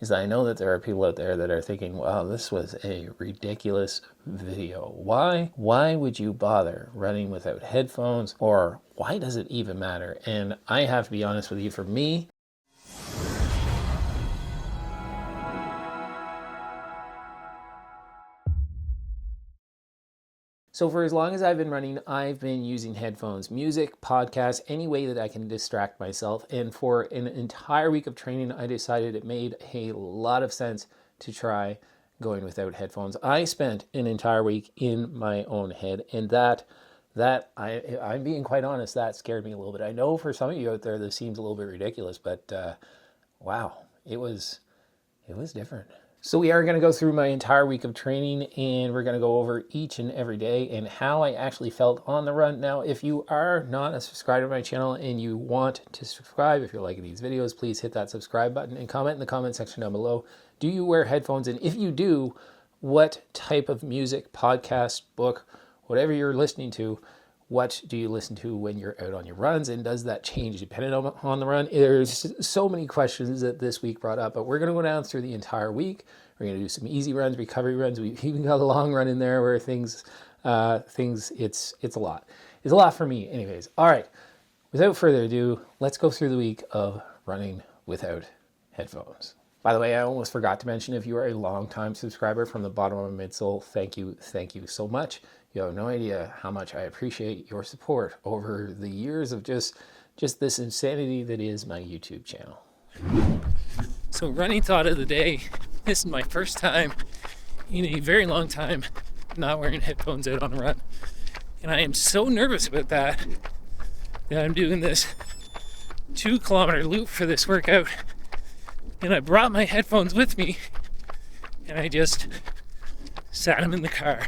is I know that there are people out there that are thinking, wow, this was a ridiculous video. Why would you bother running without headphones? Or why does it even matter? And I have to be honest with you, for me, so for as long as I've been running, I've been using headphones, music, podcasts, any way that I can distract myself. And for an entire week of training, I decided it made a lot of sense to try going without headphones. I spent an entire week in my own head, and I'm being quite honest, that scared me a little bit. I know for some of you out there, this seems a little bit ridiculous, but wow, it was different. So we are going to go through my entire week of training, and we're going to go over each and every day and how I actually felt on the run. Now, if you are not a subscriber to my channel and you want to subscribe, if you're liking these videos, please hit that subscribe button and comment in the comment section down below. Do you wear headphones? And if you do, what type of music, podcast, book, whatever you're listening to, what do you listen to when you're out on your runs, and does that change depending on the run? There's so many questions that this week brought up, but we're going to go down through the entire week. We're going to do some easy runs, recovery runs. We've even got a long run in there where it's a lot. It's a lot for me anyways. All right, without further ado, let's go through the week of running without headphones. By the way, I almost forgot to mention, if you are a long-time subscriber from the bottom of my midsole, thank you so much. You have no idea how much I appreciate your support over the years of just this insanity that is my YouTube channel. So running thought of the day, this is my first time in a very long time not wearing headphones out on a run. And I am so nervous about that I'm doing this 2-kilometer loop for this workout. And I brought my headphones with me, and I just sat them in the car.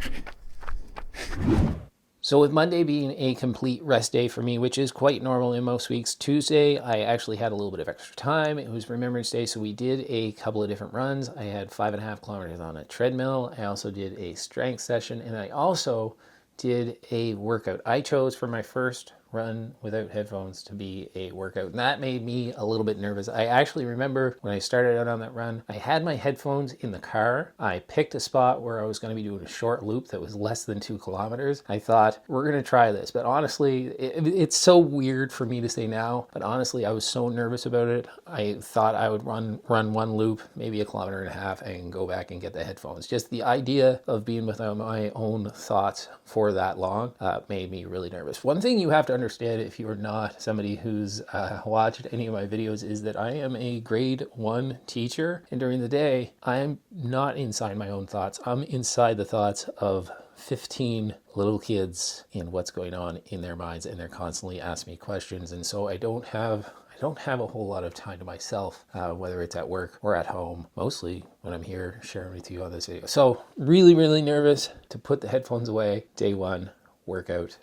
So with Monday being a complete rest day for me, which is quite normal in most weeks, Tuesday I actually had a little bit of extra time. It was Remembrance Day, so we did a couple of different runs. I had 5.5 kilometers on a treadmill. I also did a strength session, and I also did a workout. I chose for my first run without headphones to be a workout, and that made me a little bit nervous. I actually remember when I started out on that run, I had my headphones in the car. I picked a spot where I was going to be doing a short loop that was less than 2 kilometers. I thought, we're going to try this, but honestly, it's so weird for me to say now, but honestly, I was so nervous about it. I thought I would run one loop, maybe 1.5 kilometers, and go back and get the headphones. Just the idea of being without my own thoughts for that long made me really nervous. One thing you have to understand, if you are not somebody who's watched any of my videos, is that I am a grade 1 teacher, and during the day I am not inside my own thoughts. I'm inside the thoughts of 15 little kids and what's going on in their minds, and they're constantly asking me questions, and so I don't have a whole lot of time to myself, whether it's at work or at home, mostly when I'm here sharing with you on this video. So really nervous to put the headphones away. Day 1 workout.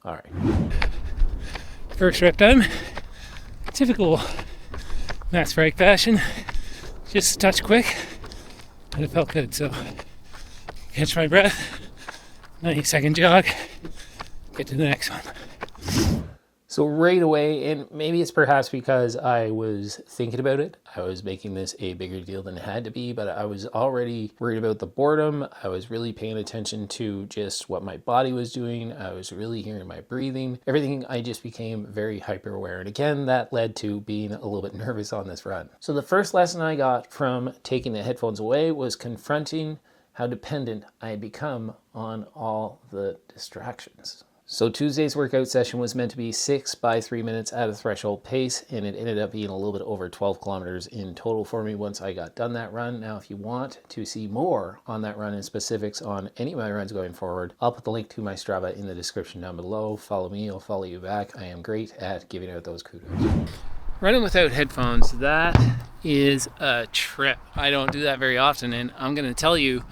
All right. First rep done. Typical mass break fashion. Just a touch quick, but it felt good. So catch my breath, 90-second jog, get to the next one. So right away, and maybe it's perhaps because I was thinking about it, I was making this a bigger deal than it had to be, but I was already worried about the boredom. I was really paying attention to just what my body was doing. I was really hearing my breathing. Everything, I just became very hyper aware. And again, that led to being a little bit nervous on this run. So the first lesson I got from taking the headphones away was confronting how dependent I had become on all the distractions. So Tuesday's workout session was meant to be 6 by 3 minutes at a threshold pace, and it ended up being a little bit over 12 kilometers in total for me once I got done that run. Now, if you want to see more on that run and specifics on any of my runs going forward, I'll put the link to my Strava in the description down below. Follow me, I'll follow you back. I am great at giving out those kudos. Running without headphones, that is a trip. I don't do that very often, and I'm going to tell you,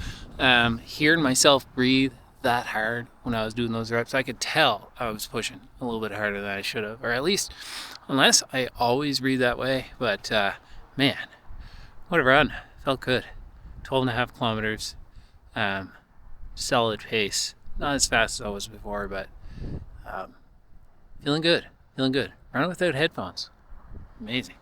hearing myself breathe that hard when I was doing those reps, I could tell I was pushing a little bit harder than I should have, or at least, unless I always breathe that way. But man, what a run. Felt good. 12.5 kilometers, solid pace. Not as fast as I was before, but feeling good. Running without headphones, amazing.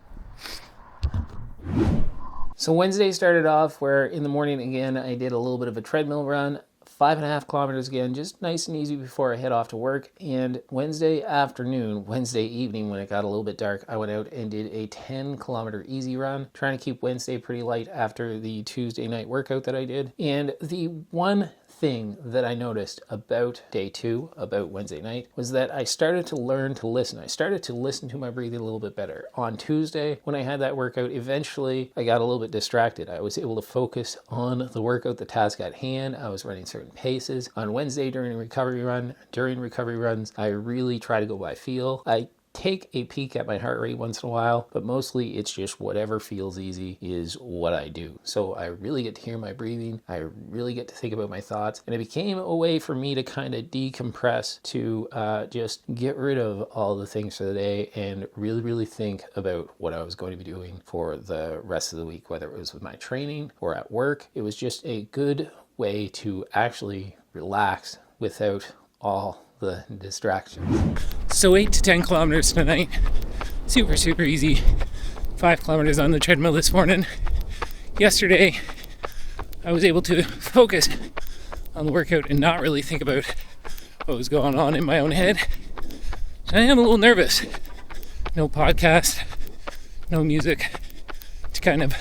So Wednesday started off where in the morning again I did a little bit of a treadmill run, 5.5 kilometers again, just nice and easy before I head off to work. And Wednesday evening when it got a little bit dark, I went out and did a 10-kilometer easy run, trying to keep Wednesday pretty light after the Tuesday night workout that I did. And the one thing that I noticed about day 2, about Wednesday night, was that I started to learn to listen. I started to listen to my breathing a little bit better. On Tuesday, when I had that workout, eventually I got a little bit distracted. I was able to focus on the workout, the task at hand. I was running certain paces. On Wednesday during recovery runs, I really try to go by feel. I take a peek at my heart rate once in a while, but mostly it's just whatever feels easy is what I do. So I really get to hear my breathing. I really get to think about my thoughts. And it became a way for me to kind of decompress, to just get rid of all the things for the day and really, really think about what I was going to be doing for the rest of the week, whether it was with my training or at work. It was just a good way to actually relax without all the distractions. So 8 to 10 kilometers tonight. Super easy. 5 kilometers on the treadmill this morning. Yesterday, I was able to focus on the workout and not really think about what was going on in my own head. So I am a little nervous. No podcast, no music, to kind of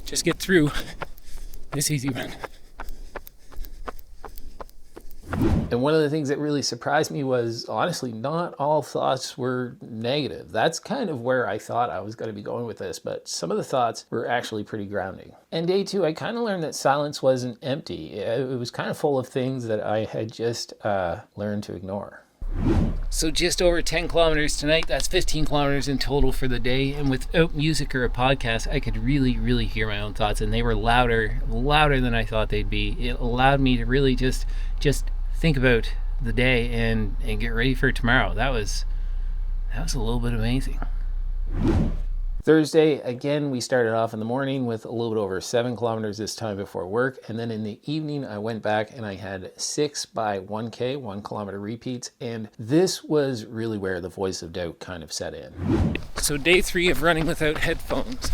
just get through this easy run. And one of the things that really surprised me was, honestly, not all thoughts were negative. That's kind of where I thought I was going to be going with this, but some of the thoughts were actually pretty grounding. And day 2, I kind of learned that silence wasn't empty. It was kind of full of things that I had just learned to ignore. So just over 10 kilometers tonight. That's 15 kilometers in total for the day. And without music or a podcast, I could really hear my own thoughts, and they were louder than I thought they'd be. It allowed me to really just think about the day and get ready for tomorrow. That was a little bit amazing. Thursday, again, we started off in the morning with a little bit over 7 kilometers this time before work. And then in the evening, I went back and I had 6 by 1K, 1 kilometer repeats. And this was really where the voice of doubt kind of set in. So day 3 of running without headphones.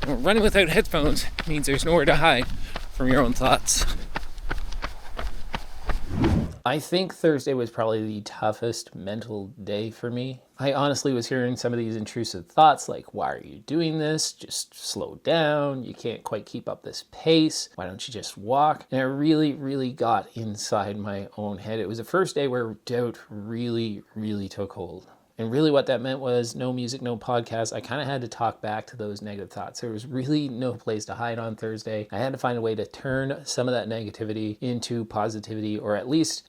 Well, running without headphones means there's nowhere to hide from your own thoughts. I think Thursday was probably the toughest mental day for me. I honestly was hearing some of these intrusive thoughts like, why are you doing this? Just slow down. You can't quite keep up this pace. Why don't you just walk? And it really got inside my own head. It was the first day where doubt really took hold. And really what that meant was no music, no podcast. I kind of had to talk back to those negative thoughts. There was really no place to hide on Thursday. I had to find a way to turn some of that negativity into positivity, or at least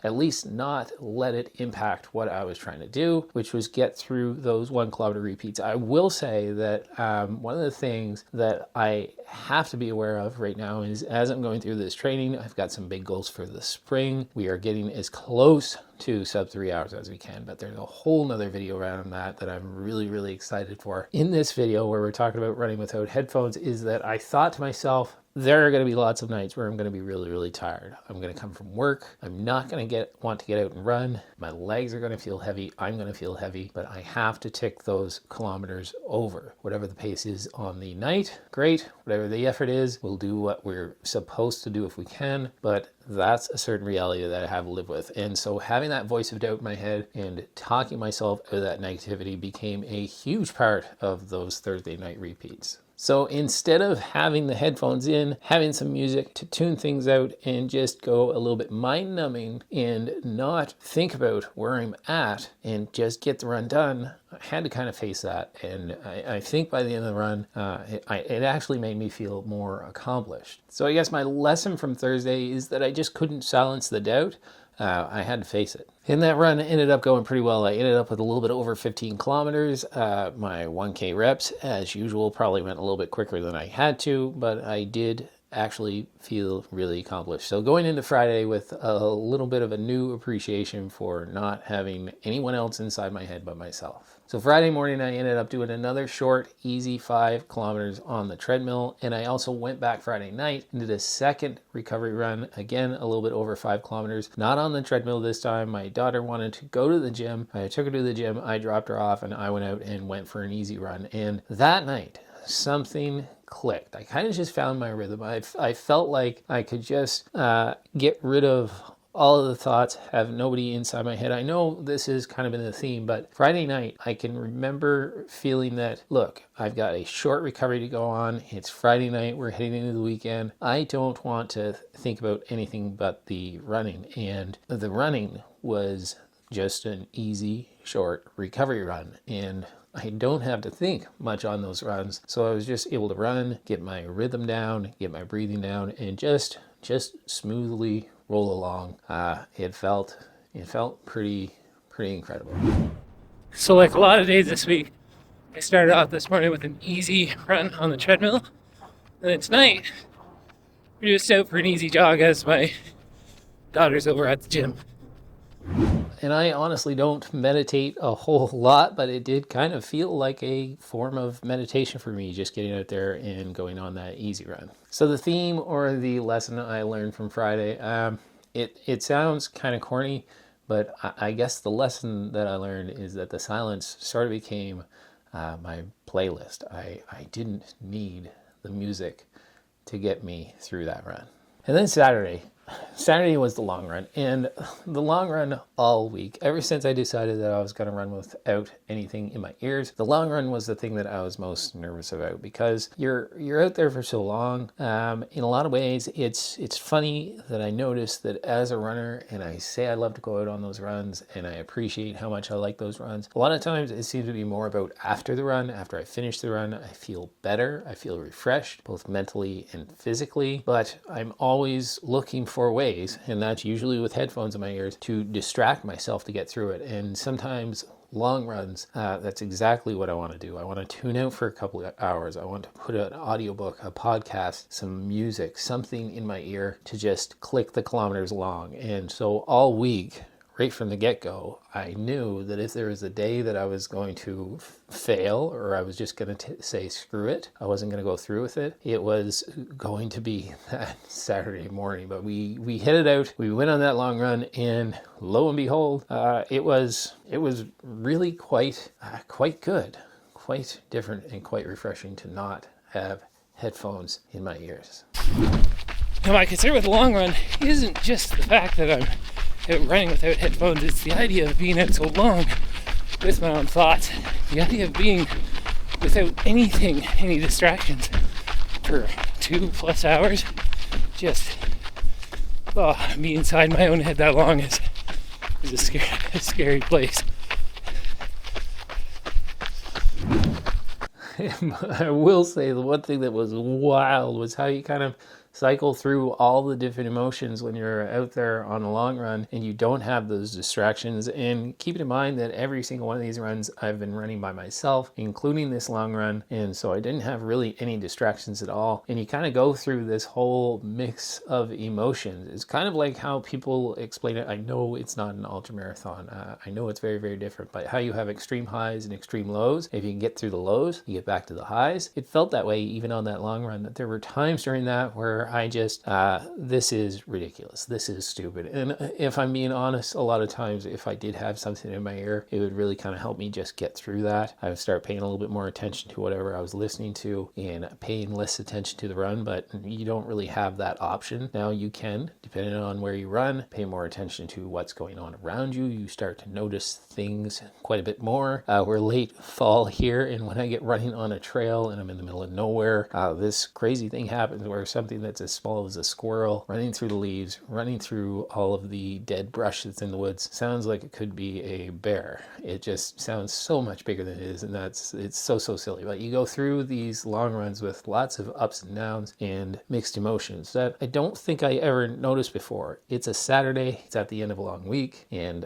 not let it impact what I was trying to do, which was get through those 1 kilometer repeats. I will say that one of the things that I have to be aware of right now is, as I'm going through this training, I've got some big goals for the spring. We are getting as close to sub 3 hours as we can, but there's a whole nother video around that I'm really excited for. In this video where we're talking about running without headphones, is that I thought to myself, there are going to be lots of nights where I'm going to be really tired. I'm going to come from work. I'm not going to want to get out and run. My legs are going to feel heavy. I'm going to feel heavy, but I have to tick those kilometers over. Whatever the pace is on the night, great. Whatever the effort is, we'll do what we're supposed to do if we can, but that's a certain reality that I have to live with. And so having that voice of doubt in my head and talking myself out of that negativity became a huge part of those Thursday night repeats. So instead of having the headphones in, having some music to tune things out and just go a little bit mind-numbing and not think about where I'm at and just get the run done, I had to kind of face that. And I think by the end of the run, it actually made me feel more accomplished. So I guess my lesson from Thursday is that I just couldn't silence the doubt. I had to face it. And that run ended up going pretty well. I ended up with a little bit over 15 kilometers. My 1K reps, as usual, probably went a little bit quicker than I had to, but I did actually feel really accomplished. So going into Friday with a little bit of a new appreciation for not having anyone else inside my head but myself. So Friday morning, I ended up doing another short, easy 5 kilometers on the treadmill. And I also went back Friday night and did a second recovery run, again, a little bit over 5 kilometers, not on the treadmill this time. My daughter wanted to go to the gym. I took her to the gym. I dropped her off and I went out and went for an easy run. And that night, something clicked. I kind of just found my rhythm. I felt like I could just get rid of all of the thoughts, have nobody inside my head. I know this is kind of in the theme, but Friday night, I can remember feeling that, look, I've got a short recovery to go on. It's Friday night. We're heading into the weekend. I don't want to think about anything but the running. And the running was just an easy, short recovery run. And I don't have to think much on those runs. So I was just able to run, get my rhythm down, get my breathing down, and just smoothly roll along. It felt pretty incredible. So like a lot of days this week, I started off this morning with an easy run on the treadmill, and then tonight we're just out for an easy jog as my daughter's over at the gym. And I honestly don't meditate a whole lot, but it did kind of feel like a form of meditation for me, just getting out there and going on that easy run. So the theme or the lesson I learned from Friday, it sounds kind of corny, but I guess the lesson that I learned is that the silence sort of became my playlist. I didn't need the music to get me through that run. And then Saturday was the long run, and the long run all week, ever since I decided that I was going to run without anything in my ears, the long run was the thing that I was most nervous about, because you're out there for so long. In a lot of ways, it's funny that I noticed that as a runner, and I say I love to go out on those runs, and I appreciate how much I like those runs, a lot of times it seems to be more about after the run. After I finish the run, I feel better, I feel refreshed, both mentally and physically, but I'm always looking for ways, and that's usually with headphones in my ears, to distract myself to get through it. And sometimes long runs, that's exactly what I want to do. I want to tune out for a couple of hours. I want to put an audiobook, a podcast, some music, something in my ear to just click the kilometers along. And so all week, right from the get-go, I knew that if there was a day that I was going to fail, or I was just going to say screw it, I wasn't going to go through with it, it was going to be that Saturday morning. But we headed out, we went on that long run, and lo and behold, it was really quite good, quite different, and quite refreshing to not have headphones in my ears. Now my concern with the long run isn't just the fact that I'm running without headphones, it's the idea of being out so long with my own thoughts, the idea of being without anything, any distractions for 2+ hours. Just me inside my own head that long is a scary place. I will say the one thing that was wild was how you kind of cycle through all the different emotions when you're out there on a long run and you don't have those distractions. And keep in mind that every single one of these runs I've been running by myself, including this long run, and so I didn't have really any distractions at all. And you kind of go through this whole mix of emotions. It's kind of like how people explain it. I know it's not an ultramarathon. I know it's very, very different, but how you have extreme highs and extreme lows. If you can get through the lows, you get back to the highs. It felt that way even on that long run, that there were times during that where I just, this is ridiculous. This is stupid. And if I'm being honest, a lot of times if I did have something in my ear, it would really kind of help me just get through that. I would start paying a little bit more attention to whatever I was listening to and paying less attention to the run, but you don't really have that option. Now you can, depending on where you run, pay more attention to what's going on around you. You start to notice things quite a bit more. We're late fall here, and when I get running on a trail and I'm in the middle of nowhere, this crazy thing happens where something that's as small as a squirrel running through the leaves, running through all of the dead brush that's in the woods, sounds like it could be a bear. It just sounds so much bigger than it is, and it's so silly. But you go through these long runs with lots of ups and downs and mixed emotions that I don't think I ever noticed before. It's a Saturday, it's at the end of a long week, and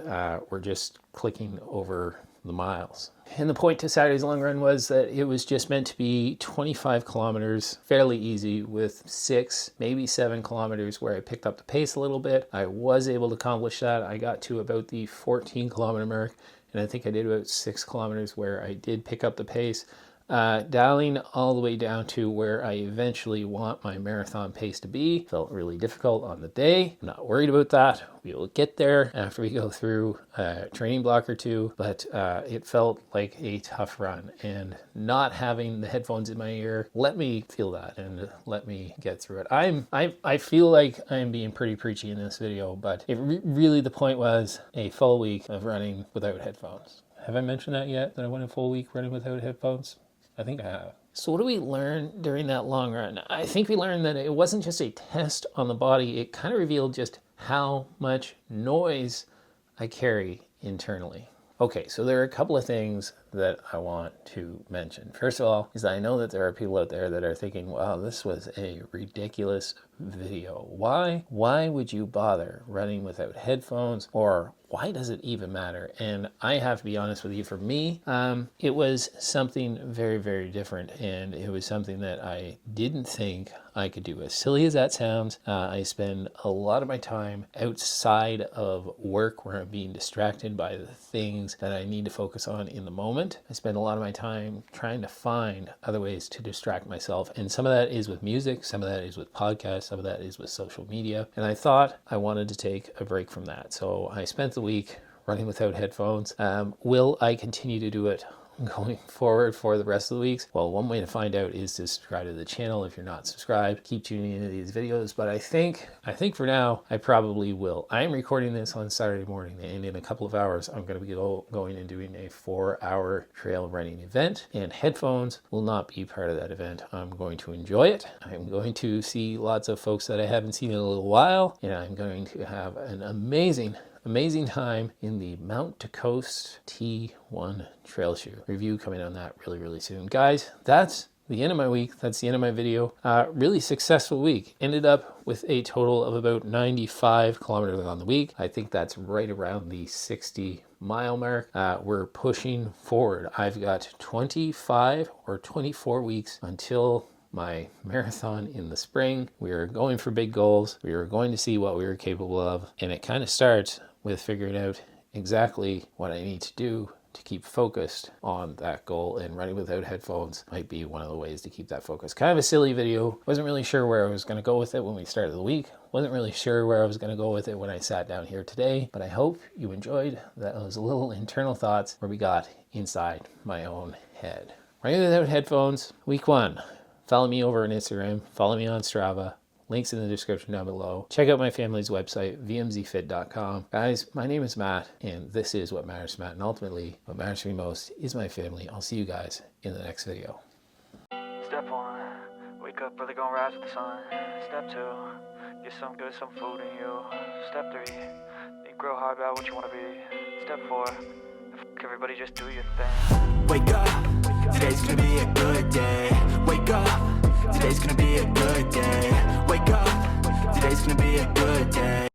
we're just clicking over the miles. And the point to Saturday's long run was that it was just meant to be 25 kilometers, fairly easy, with 6, maybe 7 kilometers where I picked up the pace a little bit. I was able to accomplish that. I got to about the 14 kilometer mark, and I think I did about 6 kilometers where I did pick up the pace. Dialing all the way down to where I eventually want my marathon pace to be felt really difficult on the day. I'm not worried about that. We will get there after we go through a training block or two, but it felt like a tough run, and not having the headphones in my ear let me feel that and let me get through it. I feel like I'm being pretty preachy in this video, but really the point was a full week of running without headphones. Have I mentioned that yet, that I went a full week running without headphones? I think I have. So what do we learn during that long run? I think we learned that it wasn't just a test on the body. It kind of revealed just how much noise I carry internally. Okay, so there are a couple of things that I want to mention. First of all, is I know that there are people out there that are thinking, wow, this was a ridiculous video. Why would you bother running without headphones? Or why does it even matter? And I have to be honest with you, for me, it was something very, very different. And it was something that I didn't think I could do. As silly as that sounds, I spend a lot of my time outside of work where I'm being distracted by the things that I need to focus on in the moment. I spend a lot of my time trying to find other ways to distract myself. And some of that is with music, some of that is with podcasts, some of that is with social media. And I thought I wanted to take a break from that. So I spent the week running without headphones. Will I continue to do it going forward for the rest of the weeks? Well, one way to find out is to subscribe to the channel if you're not subscribed. Keep tuning into these videos, but I think for now I probably will. I'm recording this on Saturday morning, and in a couple of hours I'm going to be going and doing a 4-hour trail running event, and headphones will not be part of that event. I'm going to enjoy it. I'm going to see lots of folks that I haven't seen in a little while, and I'm going to have an amazing time in the Mount to Coast T1 trail shoe. Review coming on that really, really soon. Guys, that's the end of my week. That's the end of my video. Really successful week. Ended up with a total of about 95 kilometers on the week. I think that's right around the 60-mile mark. We're pushing forward. I've got 25 or 24 weeks until my marathon in the spring. We are going for big goals. We are going to see what we are capable of. And it kind of starts with figuring out exactly what I need to do to keep focused on that goal, and running without headphones might be one of the ways to keep that focus. Kind of a silly video. Wasn't really sure where I was going to go with it when we started the week. Wasn't really sure where I was going to go with it when I sat down here today, but I hope you enjoyed those little internal thoughts where we got inside my own head. Running without headphones, week 1. Follow me over on Instagram. Follow me on Strava. Links in the description down below. Check out my family's website, vmzfit.com. Guys, my name is Matt, and this is What Matters to Matt. And ultimately, what matters to me most is my family. I'll see you guys in the next video. Step 1, wake up early, gonna rise with the sun. Step 2, get some food in you. Step 3, think real hard about what you wanna be. Step 4, everybody just do your thing. Wake up, today's gonna be a good day. Wake up, today's gonna be a good day. Wake up, today's gonna be a good day.